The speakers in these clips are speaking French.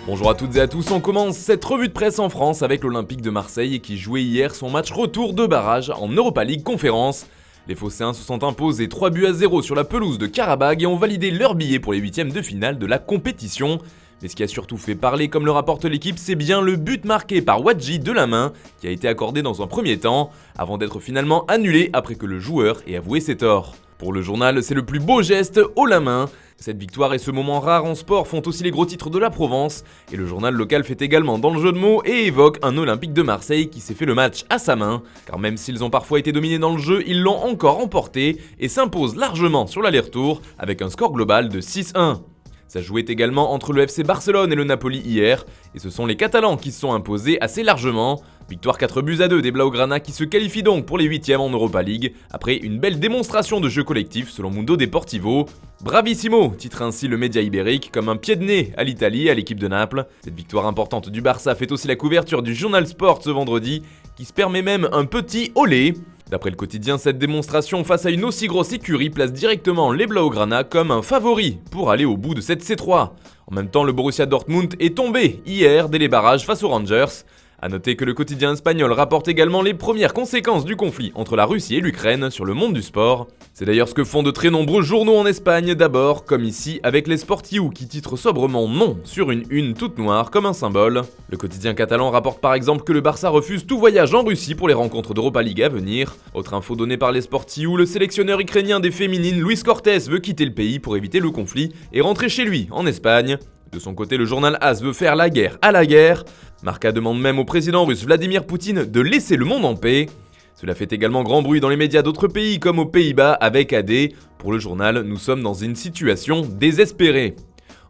Bonjour à toutes et à tous, on commence cette revue de presse en France avec l'Olympique de Marseille qui jouait hier son match retour de barrage en Europa League Conférence. Les Phocéens se sont imposés 3-0 sur la pelouse de Karabag et ont validé leur billet pour les huitièmes de finale de la compétition. Mais ce qui a surtout fait parler, comme le rapporte l'équipe, c'est bien le but marqué par Wadji de la main qui a été accordé dans un premier temps avant d'être finalement annulé après que le joueur ait avoué ses torts. Pour le journal, c'est le plus beau geste haut la main. Cette victoire et ce moment rare en sport font aussi les gros titres de la Provence, et le journal local fait également dans le jeu de mots et évoque un Olympique de Marseille qui s'est fait le match à sa main, car même s'ils ont parfois été dominés dans le jeu, ils l'ont encore emporté et s'imposent largement sur l'aller-retour avec un score global de 6-1. Ça jouait également entre le FC Barcelone et le Napoli hier, et ce sont les Catalans qui se sont imposés assez largement. Victoire 4-2 des Blaugrana qui se qualifient donc pour les huitièmes en Europa League, après une belle démonstration de jeu collectif selon Mundo Deportivo. Bravissimo, titre ainsi le média ibérique, comme un pied de nez à l'Italie, à l'équipe de Naples. Cette victoire importante du Barça fait aussi la couverture du Journal Sport ce vendredi, qui se permet même un petit olé. D'après le quotidien, cette démonstration face à une aussi grosse écurie place directement les Blaugrana comme un favori pour aller au bout de cette C3. En même temps, le Borussia Dortmund est tombé hier dès les barrages face aux Rangers. A noter que le quotidien espagnol rapporte également les premières conséquences du conflit entre la Russie et l'Ukraine sur le monde du sport. C'est d'ailleurs ce que font de très nombreux journaux en Espagne d'abord, comme ici avec les Sportiu qui titrent sobrement non sur une une toute noire comme un symbole. Le quotidien catalan rapporte par exemple que le Barça refuse tout voyage en Russie pour les rencontres d'Europa League à venir. Autre info donnée par les Sportiu, le sélectionneur ukrainien des féminines Luis Cortés veut quitter le pays pour éviter le conflit et rentrer chez lui en Espagne. De son côté, le journal AS veut faire la guerre à la guerre. Marca demande même au président russe Vladimir Poutine de laisser le monde en paix. Cela fait également grand bruit dans les médias d'autres pays comme aux Pays-Bas avec AD. Pour le journal, nous sommes dans une situation désespérée.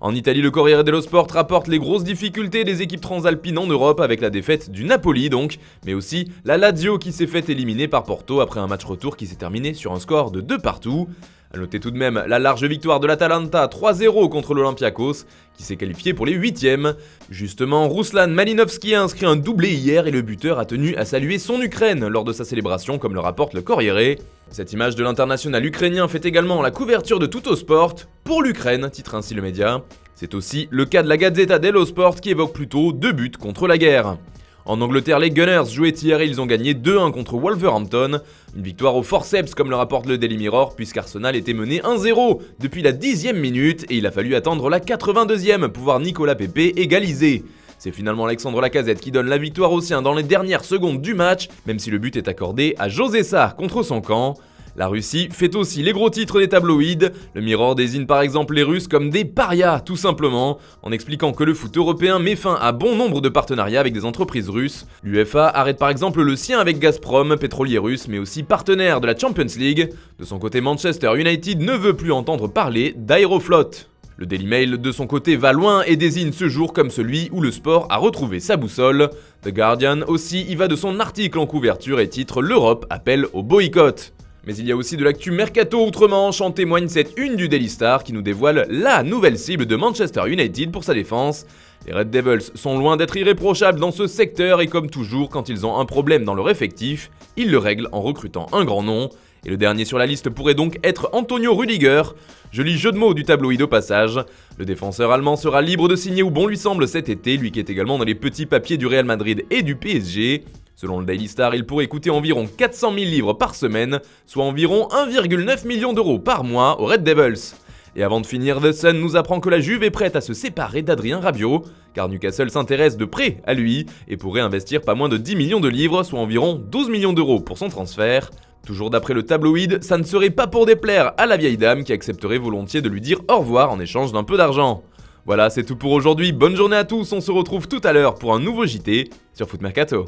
En Italie, le Corriere dello Sport rapporte les grosses difficultés des équipes transalpines en Europe avec la défaite du Napoli donc, mais aussi la Lazio qui s'est fait éliminer par Porto après un match retour qui s'est terminé sur un score de 2-2. A noter tout de même la large victoire de l'Atalanta 3-0 contre l'Olympiakos, qui s'est qualifié pour les huitièmes. Justement, Ruslan Malinovski a inscrit un doublé hier et le buteur a tenu à saluer son Ukraine lors de sa célébration, comme le rapporte le Corriere. Cette image de l'international ukrainien fait également la couverture de Tuttosport pour l'Ukraine, titre ainsi le média. C'est aussi le cas de la Gazzetta dello Sport qui évoque plutôt 2 buts contre la guerre. En Angleterre, les Gunners jouaient hier et ils ont gagné 2-1 contre Wolverhampton. Une victoire au forceps comme le rapporte le Daily Mirror puisqu'Arsenal était mené 1-0 depuis la 10e minute et il a fallu attendre la 82e pour voir Nicolas Pepe égaliser. C'est finalement Alexandre Lacazette qui donne la victoire aux siens dans les dernières secondes du match, même si le but est accordé à José Sa contre son camp. La Russie fait aussi les gros titres des tabloïds. Le Mirror désigne par exemple les Russes comme des parias, tout simplement, en expliquant que le foot européen met fin à bon nombre de partenariats avec des entreprises russes. L'UEFA arrête par exemple le sien avec Gazprom, pétrolier russe, mais aussi partenaire de la Champions League. De son côté, Manchester United ne veut plus entendre parler d'Aeroflot. Le Daily Mail, de son côté, va loin et désigne ce jour comme celui où le sport a retrouvé sa boussole. The Guardian aussi y va de son article en couverture et titre « L'Europe appelle au boycott ». Mais il y a aussi de l'actu mercato outre-Manche, en témoigne cette une du Daily Star qui nous dévoile la nouvelle cible de Manchester United pour sa défense. Les Red Devils sont loin d'être irréprochables dans ce secteur et comme toujours, quand ils ont un problème dans leur effectif, ils le règlent en recrutant un grand nom. Et le dernier sur la liste pourrait donc être Antonio Rüdiger. Joli jeu de mots du tabloïd au passage. Le défenseur allemand sera libre de signer où bon lui semble cet été, lui qui est également dans les petits papiers du Real Madrid et du PSG. Selon le Daily Star, il pourrait coûter environ 400 000 livres par semaine, soit environ 1,9 million d'euros par mois aux Red Devils. Et avant de finir, The Sun nous apprend que la Juve est prête à se séparer d'Adrien Rabiot, car Newcastle s'intéresse de près à lui et pourrait investir pas moins de 10 millions de livres, soit environ 12 millions d'euros pour son transfert. Toujours d'après le tabloïd, ça ne serait pas pour déplaire à la vieille dame qui accepterait volontiers de lui dire au revoir en échange d'un peu d'argent. Voilà, c'est tout pour aujourd'hui, bonne journée à tous, on se retrouve tout à l'heure pour un nouveau JT sur Foot Mercato.